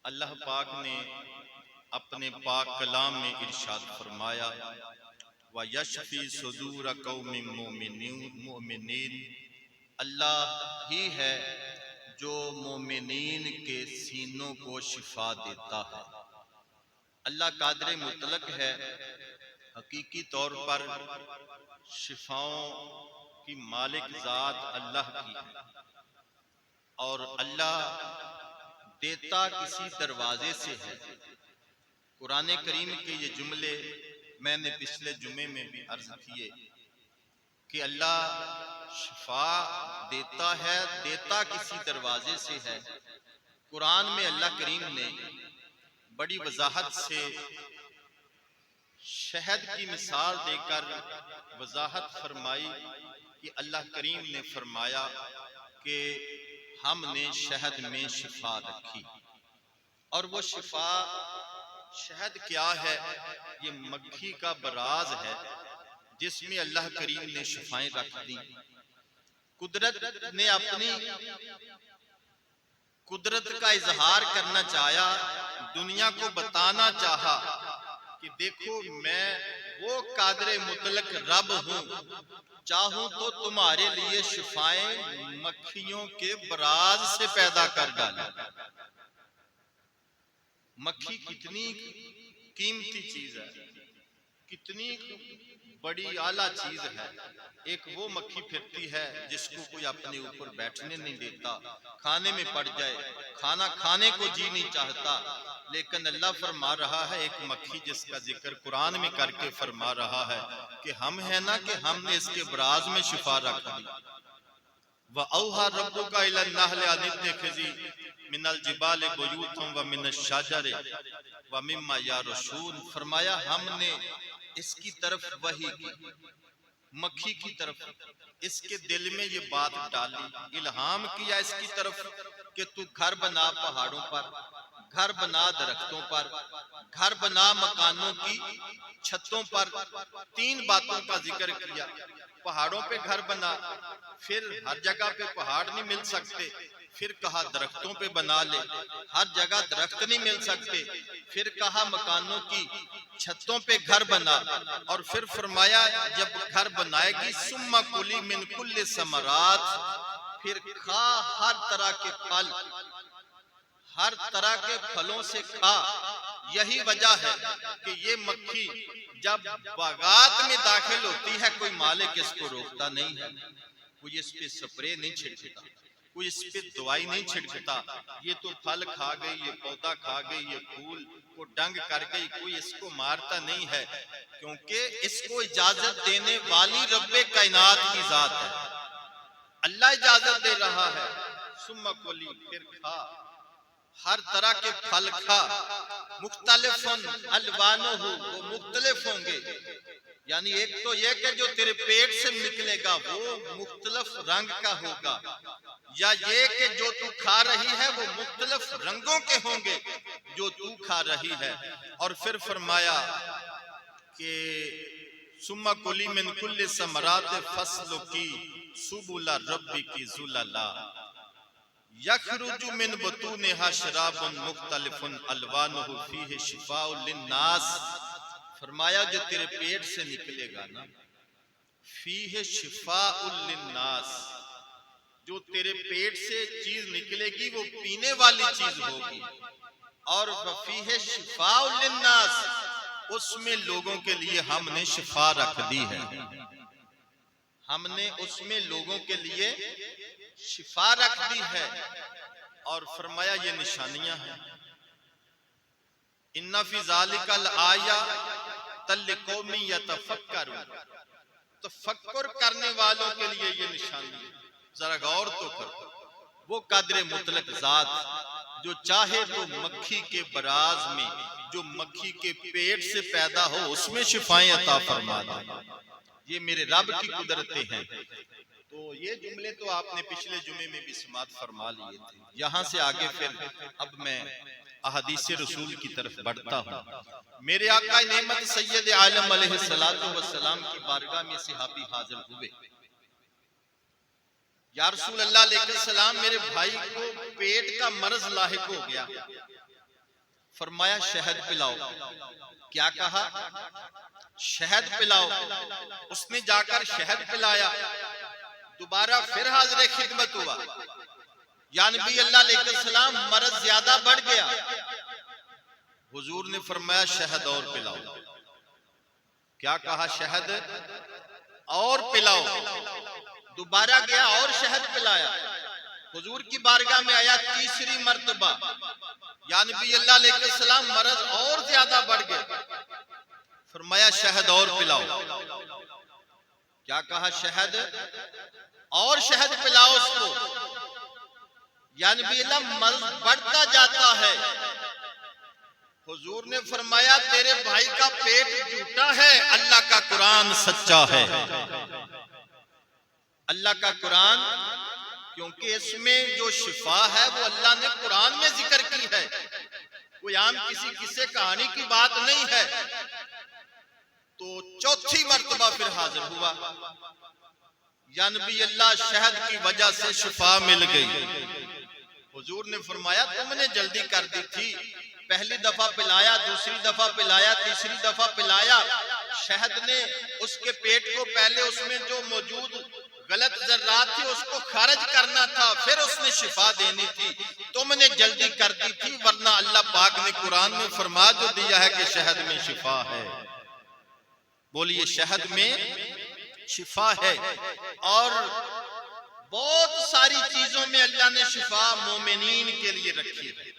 اللہ پاک نے اپنے پاک کلام میں ارشاد فرمایا وَيَشْفِي صُدُورَ قَوْمٍ مُؤْمِنِينَ، اللہ ہی ہے جو مومنین کے سینوں کو شفا دیتا ہے۔ اللہ قادر مطلق ہے، حقیقی طور پر شفاؤں کی مالک ذات اللہ کی ہے، اور اللہ دیتا کسی دروازے سے ہے۔ قرآن کریم کے یہ جملے میں نے پچھلے جمعے میں بھی عرض کیے کہ اللہ شفا دیتا ہے، دیتا کسی دروازے سے ہے۔ قرآن میں اللہ کریم نے بڑی وضاحت سے شہد کی مثال دے کر وضاحت فرمائی کہ اللہ کریم نے فرمایا کہ ہم نے شہد میں شفا رکھی، اور وہ شفا شہد کیا ہے؟ یہ مکھی کا براز ہے جس میں اللہ کریم نے شفائیں رکھ دی۔ قدرت نے اپنی قدرت کا اظہار کرنا چاہا، دنیا کو بتانا چاہا کہ دیکھو میں وہ قادر مطلق رب ہوں، چاہوں تو تمہارے لیے شفائیں مکھیوں کے براز سے پیدا کر ڈالوں۔ مکھی کتنی قیمتی چیز ہے، کتنی بڑی اعلیٰ چیز ہے۔ ایک وہ مکھی پھرتی ہے جس کو کوئی اپنے اوپر بیٹھنے نہیں دیتا، کھانے میں پڑ جائے، کھانا کھانے کو جی نہیں چاہتا، لیکن اللہ فرما رہا ہے ایک مکھی جس کا ذکر قرآن میں کر کے فرما رہا ہے کہ ہم ہیں نا کہ ہم نے اس کے براز میں شفا رکھ دی۔ وَأَوْحَى رَبُّكَ إِلَى النَّحْلِ أَنِ اتَّخِذِي مِنَ الْجِبَالِ بُيُوتًا وَمِنَ الشَّجَرِ وَمِمَّا يَعْرُشُونَ، فرمایا ہم نے اس کی طرف وحی کی، مکھی کی طرف اس کے دل میں یہ بات ڈالی، الہام کیا اس کی طرف کہ تو گھر بنا پہاڑوں پر، گھر بنا درختوں پر، گھر بنا مکانوں کی چھتوں پر۔ تین باتوں کا ذکر کیا، پہاڑوں پہ گھر بنا، پھر ہر جگہ پہ پہاڑ نہیں مل سکتے، پھر کہا درختوں پہ بنا لے، ہر جگہ درخت نہیں مل سکتے، پھر کہا مکانوں کی چھتوں پہ گھر بنا، اور پھر فرمایا جب گھر بنائے گی ثم کلی من کل ثمرات، پھر کھا ہر طرح کے پھل، ہر طرح کے پھلوں سے کھا۔ یہی وجہ ہے کہ یہ مکھی جب باغات میں داخل ہوتی ہے کوئی مالک اس کو روکتا نہیں ہے، کوئی اس پہ سپرے نہیں چھڑکتا، کوئی اس پہ دوائی نہیں چھڑکتا۔ یہ تو پھل کھا گئی، یہ پودا کھا گئی، یہ پھول کو ڈنگ کر گئی، کوئی اس کو مارتا نہیں ہے، کیونکہ اس کو اجازت دینے والی رب کائنات کی ذات ہے۔ اللہ اجازت دے رہا ہے، ثم کلی، پھر کھا، ہر طرح کے پھل کھا، مختلف الوانہ، وہ مختلف ہوں گے، یعنی ایک تو یہ کہ جو تیرے پیٹ سے نکلے گا وہ مختلف رنگ کا ہوگا، یا یہ کہ جو تو کھا رہی ہے وہ مختلف رنگوں کے ہوں گے جو تو کھا رہی ہے۔ اور پھر فرمایا کہ ثم کلی من کل ثمرات فاسلکی سبل ربک ذللا یخرج من بطونها شراب مختلف الوانہ فیہ شفاء للناس، فرمایا جو تیرے پیٹ سے نکلے گا نا، فیہ شفاء للناس، جو تیرے پیٹ سے چیز نکلے گی وہ پینے والی چیز ہوگی، اور فیہ شفاء للناس، اس میں لوگوں کے لیے ہم نے شفا رکھ دی ہے، ہم نے اس میں لوگوں کے لیے شفا رکھ دی ہے۔ اور فرمایا یہ نشانیاں ہیں، ان فی ذالک الآیۃ لقوم یتفکرون، تفکر کرنے والوں کے لیے یہ نشانی ہے۔ ذرا غور تو کر، وہ قادر مطلق ذات جو چاہے تو مکھی کے براز میں، جو مکھی کے پیٹ سے پیدا ہو اس میں شفائیں عطا فرما دے، یہ میرے رب کی قدرتیں ہیں۔ تو یہ جملے تو آپ نے پچھلے جمعے میں بھی سماعت فرما لیے تھے۔ یہاں سے آگے پھر اب میں احادیث رسول کی طرف بڑھتا ہوں۔ میرے آقا نعمت سید عالم علیہ السلام کی بارگاہ میں صحابی حاضر ہوئے، یا رسول اللہ علیہ السلام میرے بھائی کو پیٹ کا مرض لاحق ہو گیا، فرمایا شہد پلاؤ. کیا کہا؟ شہد پلاؤ. اس نے جا کر شہد پلایا. دوبارہ پھر حاضر خدمت ہوا. یا نبی اللہ علیہ السلام مرض زیادہ بڑھ گیا. حضور نے فرمایا شہد اور پلاؤ. کیا کہا؟ شہد اور پلاؤ. دوبارہ گیا اور شہد پلایا. حضور کی بارگاہ میں آیا تیسری مرتبہ. یا نبی اللہ علیہ السلام مرض اور زیادہ بڑھ گیا. فرمایا شہد اور پلاؤ. کیا کہا؟ شہد اور شہد پلاؤ اس کو. یا نبی اللہ مرض بڑھتا جاتا ہے. حضور نے فرمایا تیرے بھائی کا پیٹ جھوٹا ہے، اللہ کا قرآن سچا ہے. اللہ کا قرآن، کیونکہ اس میں جو شفا ہے وہ اللہ نے قرآن میں ذکر کی ہے، کوئی عام کسی قصے کہانی کی بات نہیں ہے. تو چوتھی مرتبہ پھر حاضر ہوا. یا نبی اللہ شہد کی وجہ سے شفا مل گئی. حضور نے فرمایا تم نے جلدی کر دی تھی. پہلی دفعہ پلایا، دوسری دفعہ پلایا، تیسری دفعہ پلایا. شہد نے اس کے پیٹ کو پہلے اس میں جو موجود غلط ذرات تھی اس کو خارج کرنا تھا، پھر اس نے شفا دینی تھی. تم نے جلدی کر دی تھی، ورنہ اللہ پاک نے قرآن میں فرما جو دیا ہے کہ شہد میں شفا ہے. بولیے شہد میں شفا ہے. اور بہت ساری چیزوں میں اللہ نے شفا مومنین کے لیے رکھی ہے.